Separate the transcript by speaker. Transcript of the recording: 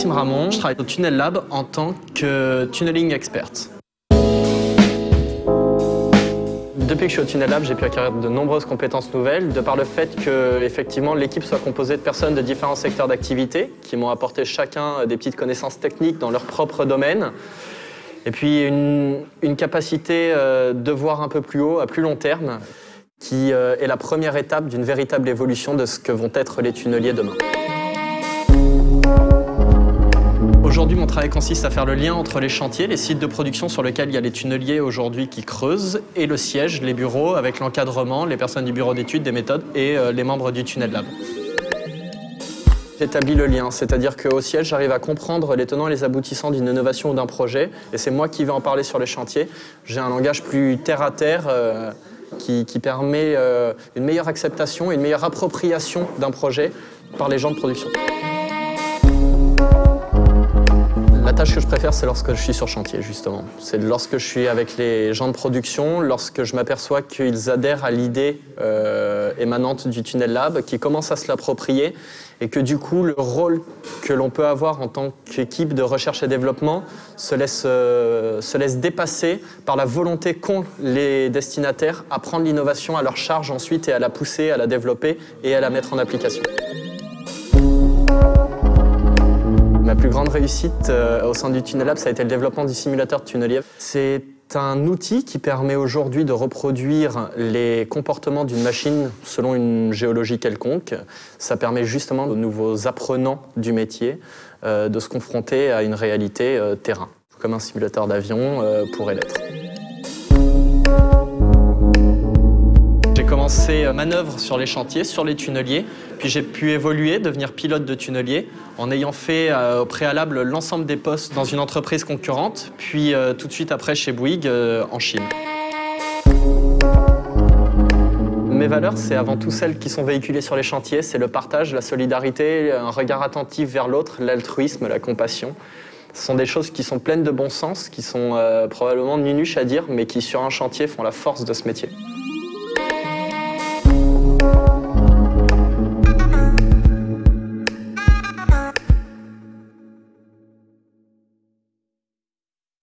Speaker 1: Maxime Ramon, je travaille au Tunnel Lab en tant que tunneling expert. Depuis que je suis au Tunnel Lab, j'ai pu acquérir de nombreuses compétences nouvelles, de par le fait que effectivement, l'équipe soit composée de personnes de différents secteurs d'activité, qui m'ont apporté chacun des petites connaissances techniques dans leur propre domaine. Et puis une capacité de voir un peu plus haut, à plus long terme, qui est la première étape d'une véritable évolution de ce que vont être les tunneliers demain. Aujourd'hui, mon travail consiste à faire le lien entre les chantiers, les sites de production sur lesquels il y a les tunneliers aujourd'hui qui creusent, et le siège, les bureaux, avec l'encadrement, les personnes du bureau d'études, des méthodes et les membres du Tunnel Lab. J'établis le lien, c'est-à-dire qu'au siège, j'arrive à comprendre les tenants et les aboutissants d'une innovation ou d'un projet, et c'est moi qui vais en parler sur les chantiers. J'ai un langage plus terre-à-terre qui permet une meilleure acceptation et une meilleure appropriation d'un projet par les gens de production. La tâche que je préfère, c'est lorsque je suis sur chantier, justement. C'est lorsque je suis avec les gens de production, lorsque je m'aperçois qu'ils adhèrent à l'idée émanante du Tunnel Lab, qu'ils commencent à se l'approprier et que du coup, le rôle que l'on peut avoir en tant qu'équipe de recherche et développement se laisse dépasser par la volonté qu'ont les destinataires à prendre l'innovation à leur charge ensuite et à la pousser, à la développer et à la mettre en application. Ma plus grande réussite au sein du Tunnel Lab, ça a été le développement du simulateur de tunnelier. C'est un outil qui permet aujourd'hui de reproduire les comportements d'une machine selon une géologie quelconque. Ça permet justement aux nouveaux apprenants du métier de se confronter à une réalité terrain, comme un simulateur d'avion pourrait l'être. J'ai commencé manœuvre sur les chantiers, sur les tunneliers, puis j'ai pu évoluer, devenir pilote de tunnelier, en ayant fait au préalable l'ensemble des postes dans une entreprise concurrente, puis tout de suite après chez Bouygues en Chine. Mes valeurs, c'est avant tout celles qui sont véhiculées sur les chantiers, c'est le partage, la solidarité, un regard attentif vers l'autre, l'altruisme, la compassion. Ce sont des choses qui sont pleines de bon sens, qui sont probablement nunuches à dire, mais qui sur un chantier font la force de ce métier.